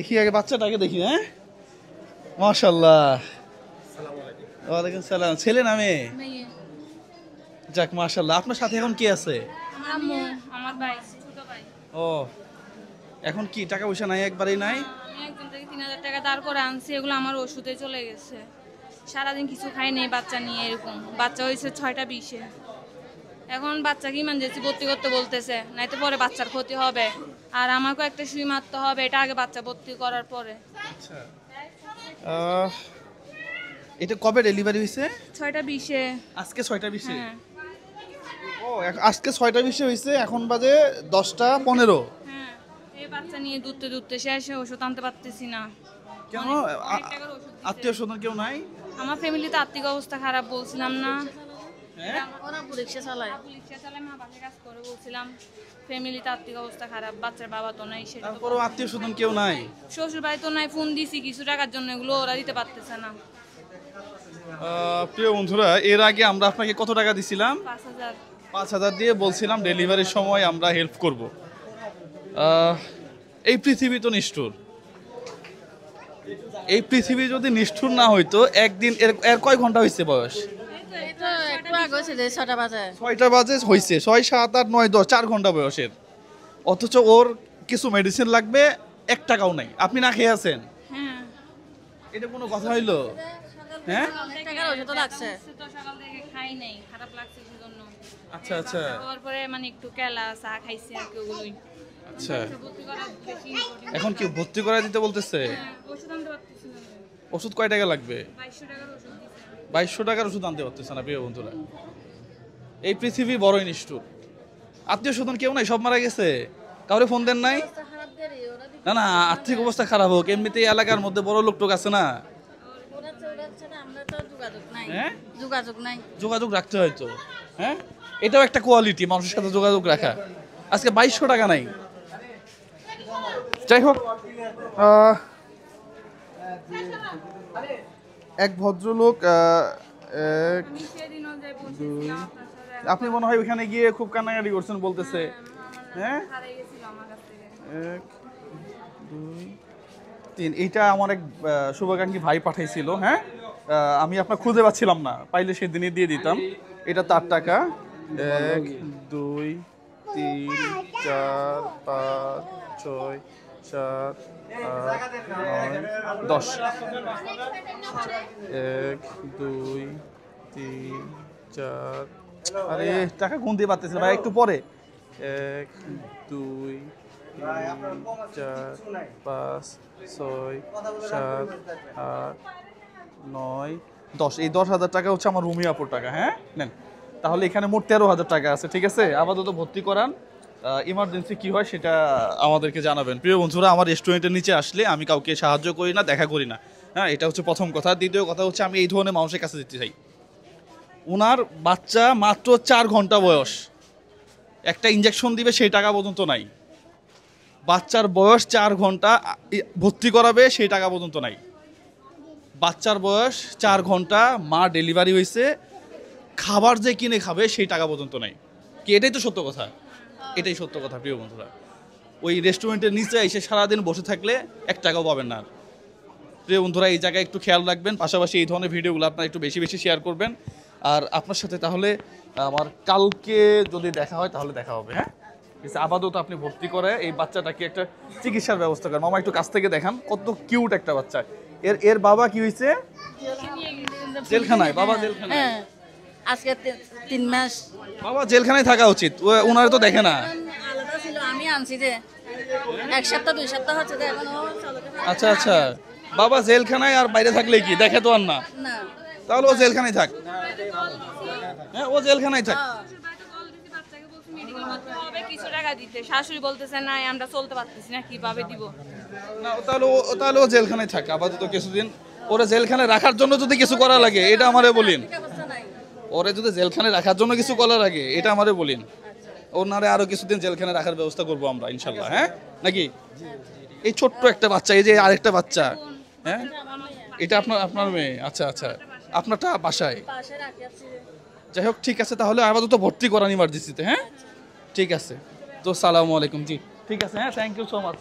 দেখি আগে বাচ্চাটাকে দেখি। হ্যাঁ, মাশাআল্লাহ। ওয়ালাইকুম সালাম। ছেলে না মেয়ে? যাক মাশাআল্লাহ। আপনার সাথে এখন কি আছে? আমার ভাই, ছোট ভাই। ও, এখন কি টাকা পয়সা নাই? একবারেই নাই? আমি একজন থেকে 3000 টাকা দাঁড় করে আনছি, এগুলো আমার ওষুধে চলে গেছে। সারাদিন কিছু খাই নেই বাচ্চা নিয়ে। এরকম বাচ্চা হয়েছে 6টা 20-এ। এখন বাচ্চাকে ইমার্জেন্সি ভর্তি করতে বলতেছে, নাইতো পরে বাচ্চার ক্ষতি হবে। আর আমাকেও একটা সুই মারতে হবে, এটা আগে বাচ্চা ভর্তি করার পরে। আচ্ছা, এটা কবে ডেলিভারি হয়েছে? 6টা 20-এ। আজকে 6টা 20-এ? হ্যাঁ ও, আজকে 6টা 20-এ হয়েছে, এখন বাজে 10টা 15। হ্যাঁ, এই বাচ্চা নিয়ে দূরতে শেষে ওষুধ আনতে পারতেছি না। কেন? অনেক টাকার ওষুধ দিছে। আত্মীয় স্বজন কেউ নাই? আমার ফ্যামিলিতে আর্থিক অবস্থা খারাপ, বলছিলাম না। হ্যাঁ, ওরা রিকশা চালায়, মা বাসে কাজ করে, বলছিলাম ফ্যামিলিতে আর্থিক অবস্থা খারাপ, বাচ্চার বাবা তো নাই। সেটা তো তারপরও আত্মীয় স্বজন কেউ নাই? শ্বশুর বাড়ি তো নাই, ফোন দিছি কিছু টাকার জন্য, এগুলো ওরা দিতে পারতেছে না। প্রিয় বন্ধুরা, এর আগে আমরা আপনাকে কত টাকা দিছিলাম? 5000। 5000 দিয়ে বলছিলাম ডেলিভারির সময় আমরা হেল্প করব। এই পৃথিবী তো নিষ্ঠুর। এই পৃথিবী যদি নিষ্ঠুর না হইতো, একদিন এর কয় ঘন্টা হয়েছে বয়স? একটু আগে হয়েছে 6টা বাজে। 6টা বাজে হয়েছে, 6, 7, 8, 9, 10, 4 ঘন্টা বয়সের। অথচ ওর কিছু মেডিসিন লাগবে, 1 টাকাও নাই। আপনি না খেয়ে আছেন? হ্যাঁ, এটা কোনো কথা হইলো? হ্যাঁ, টাকার ওষুধ লাগছে তো, সকাল থেকে খাই নাই, খারাপ লাগছে সেজন্য। আচ্ছা আচ্ছা খাওয়ার পরে মানে একটু কেলা চা খাইছি আর কি, ওগুলোই। আচ্ছা। ভর্তি করা বেশি important। এখন কি ভর্তি করা দিতে বলতেছে? হ্যাঁ, ওষুধ আনতে পারতেছি না। ওষুধ কয় টাকা লাগবে? 2200 টাকার ওষুধ দিছে। 2200 টাকার ওষুধ আনতে পারতেছে না। প্রিয় বন্ধুরা, এই পৃথিবী বড়ই নিষ্ঠুর। আত্মীয় স্বজন কেউ নাই, সব মারা গেছে। কাউরে ফোন দেন নাই? না না, আর্থিক অবস্থা খারাপ হোক, এমনিতেই এলাকার মধ্যে বড় লোক টোক আছে না। হ্যাঁ, যোগাযোগ রাখতে হয় তো। হ্যাঁ, এটাও একটা কোয়ালিটি, মানুষের সাথে যোগাযোগ রাখা। আজকে 2200 টাকা নাই। যাই হোক, এক ভদ্রলোক, আমি সেদিনও যাই দুই, বসেছিলাম আপনার সাথে। আপনি মনে হয় ওখানে গিয়ে খুব কান্নাকাটি করছেন বলতেছে। হ্যাঁ, হারিয়ে গেছিল আমার কাছ থেকে। 1, 2, 3। এইটা আমার এক শুভাকাঙ্ক্ষী ভাই পাঠাইছিল। হ্যাঁ, আমি আপনার খুঁজে পাচ্ছিলাম না, পাইলে সেদিনই দিয়ে দিতাম। এটা তার টাকা। 1, 2, 3, 4, 5, 6, 7, 8, 9, 10। 1, 2, 3, 4। আরে টাকা গুনতে পারতেছিল ভাই, একটু পরে। 1, 2, 3, 4, 5, 6, 7, 8, 9, 10। এই 10,000 টাকা হচ্ছে আমার রুমি আপুর টাকা। হ্যাঁ, নেন। তাহলে এখানে মোট 13,000 টাকা আছে। ঠিক আছে, আপাতত ভর্তি করান। ইমার্জেন্সি কি হয় সেটা আমাদেরকে জানাবেন। প্রিয় বন্ধুরা, আমার রেস্টুরেন্টের নিচে আসলে আমি কাউকে সাহায্য করি না, দেখা করি না। হ্যাঁ, এটা হচ্ছে প্রথম কথা। দ্বিতীয় কথা হচ্ছে, আমি এই ধরনের মানুষের কাছে যেতে চাই। ওনার বাচ্চা মাত্র 4 ঘন্টা বয়স, একটা ইঞ্জেকশন দিবে সেই টাকা পর্যন্ত নাই। বাচ্চার বয়স 4 ঘন্টা, ভর্তি করাবে সেই টাকা পর্যন্ত নাই। বাচ্চার বয়স 4 ঘন্টা, মা ডেলিভারি হয়েছে, খাবার যে কিনে খাবে সেই টাকা পর্যন্ত নাই। কি এটাই তো সত্য কথা? এটাই সত্য কথা প্রিয় বন্ধুরা। ওই রেস্টুরেন্টের নিচে এসে সারাদিন বসে থাকলে 1 টাকাও পাবেন না। প্রিয় বন্ধুরা, এই জায়গায় একটু খেয়াল রাখবেন, পাশাপাশি এই ধরনের ভিডিওগুলো আপনারা একটু বেশি বেশি শেয়ার করবেন। আর আপনার সাথে তাহলে আমার কালকে যদি দেখা হয় তাহলে দেখা হবে। হ্যাঁ, আপাতত আপনি ভর্তি করে এই বাচ্চাটাকে একটা চিকিৎসার ব্যবস্থা করেন। মামা একটু কাছ থেকে দেখান, কত কিউট একটা বাচ্চা। এর বাবা কি হয়েছে? জেলখানায়। বাবা জেলখানায়? হ্যাঁ, আজকে 3 মাস। বাবা জেলখানায় থাকা উচিত, ওনারা তো দেখে না। আলাদা ছিল, আমি আনছি যে 1 সপ্তাহ 2 সপ্তাহ হচ্ছে যে এখন ও চলতে পারে আচ্ছা আচ্ছা, বাবা জেলখানায় আর বাইরে থাকলে কি দেখে তো আর না? না। তাহলে ও জেলখানায় থাক। হ্যাঁ, ও জেলখানায় থাক। বাচ্চাকে বলছি মেডিকেল করতে হবে, কিছু টাকা দিতে। শাশুড়ি বলতেছে না, আমরা চলতে পারতেছি না, কিভাবে দিব? না, তাহলে ও জেলখানায় থাক আপাতত কিছুদিন। ওরা জেলখানায় রাখার জন্য যদি কিছু করা লাগে এটা আমারে বলিন। ব্যবস্থা নাই। ওরে যদি জেলখানায় রাখার জন্য কিছু করা লাগে এটা আমারে বলিন। ওনারে আরো কিছুদিন জেলখানায় রাখার ব্যবস্থা করবো আমরা ইনশাল্লাহ। হ্যাঁ, নাকি? এই ছোট্ট একটা বাচ্চা, এই যে আরেকটা বাচ্চা। হ্যাঁ, এটা আপনার মেয়ে? আচ্ছা আচ্ছা, আপনারটা বাসায়। পাশে রাখি আছে। যাই হোক, ঠিক আছে, তাহলে আপাতত ভর্তি করান ইমার্জেন্সিতে। হ্যাঁ, ঠিক আছে। তো সালামু আলাইকুম। জি ঠিক আছে। হ্যাঁ, থ্যাংক ইউ সো মাচ।